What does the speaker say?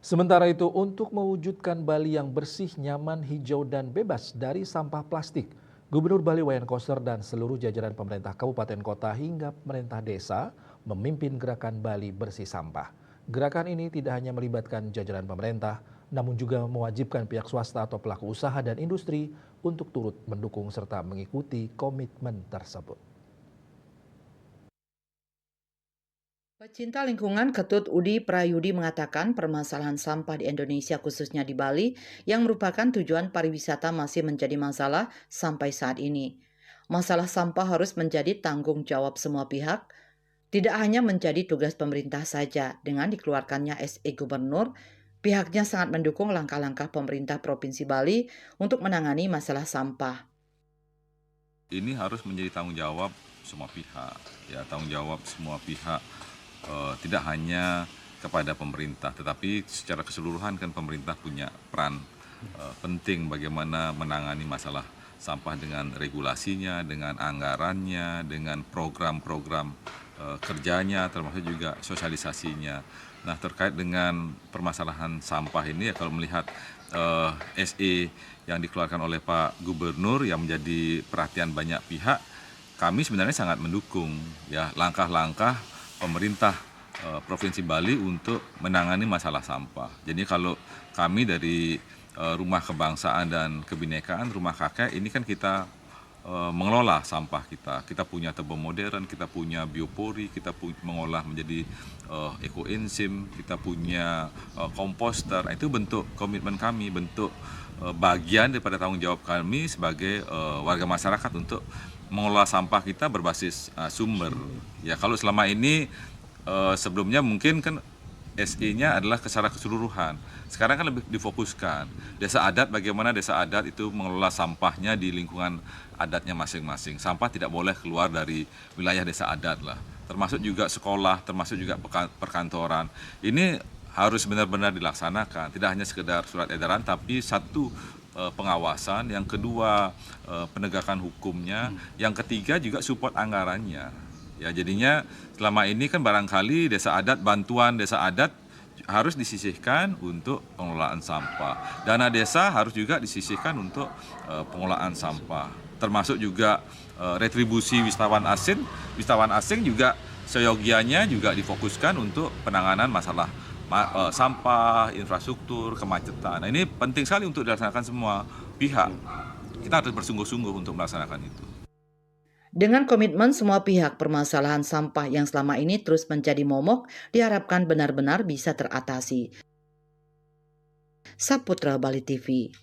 Sementara itu, untuk mewujudkan Bali yang bersih, nyaman, hijau, dan bebas dari sampah plastik, Gubernur Bali Wayan Koster dan seluruh jajaran pemerintah kabupaten kota hingga pemerintah desa memimpin gerakan Bali Bersih Sampah. Gerakan ini tidak hanya melibatkan jajaran pemerintah, namun juga mewajibkan pihak swasta atau pelaku usaha dan industri untuk turut mendukung serta mengikuti komitmen tersebut. Pecinta lingkungan Ketut Udi Prayudi mengatakan permasalahan sampah di Indonesia khususnya di Bali yang merupakan tujuan pariwisata masih menjadi masalah sampai saat ini. Masalah sampah harus menjadi tanggung jawab semua pihak, tidak hanya menjadi tugas pemerintah saja. Dengan dikeluarkannya SE Gubernur, pihaknya sangat mendukung langkah-langkah pemerintah Provinsi Bali untuk menangani masalah sampah. Ini harus menjadi tanggung jawab semua pihak, ya tanggung jawab semua pihak, tidak hanya kepada pemerintah, tetapi secara keseluruhan kan pemerintah punya peran penting bagaimana menangani masalah sampah dengan regulasinya, dengan anggarannya, dengan program-program kerjanya, termasuk juga sosialisasinya. Nah, terkait dengan permasalahan sampah ini ya kalau melihat SE yang dikeluarkan oleh Pak Gubernur yang menjadi perhatian banyak pihak, kami sebenarnya sangat mendukung ya langkah-langkah pemerintah Provinsi Bali untuk menangani masalah sampah. Jadi kalau kami dari Rumah Kebangsaan dan Kebinekaan, Rumah Kakek ini kan kita mengelola sampah kita. Kita punya tebing modern, kita punya biopori, kita mengolah menjadi ekoenzim, kita punya komposter. Nah, itu bentuk komitmen kami, bentuk bagian daripada tanggung jawab kami sebagai warga masyarakat untuk mengelola sampah kita berbasis sumber. Ya kalau selama ini sebelumnya mungkin kan SI-nya adalah secara keseluruhan. Sekarang kan lebih difokuskan. Desa adat, bagaimana desa adat itu mengelola sampahnya di lingkungan adatnya masing-masing. Sampah tidak boleh keluar dari wilayah desa adat lah. Termasuk juga sekolah, termasuk juga perkantoran. Ini harus benar-benar dilaksanakan. Tidak hanya sekedar surat edaran, tapi satu pengawasan, yang kedua penegakan hukumnya, yang ketiga juga support anggarannya. Ya jadinya selama ini kan barangkali desa adat, bantuan desa adat harus disisihkan untuk pengelolaan sampah. Dana desa harus juga disisihkan untuk pengelolaan sampah. Termasuk juga retribusi wisatawan asing. Wisatawan asing juga seyogianya juga difokuskan untuk penanganan masalah sampah, infrastruktur, kemacetan. Nah, ini penting sekali untuk dilaksanakan semua pihak. Kita harus bersungguh-sungguh untuk melaksanakan itu. Dengan komitmen semua pihak, permasalahan sampah yang selama ini terus menjadi momok diharapkan benar-benar bisa teratasi. Saputra Bali TV.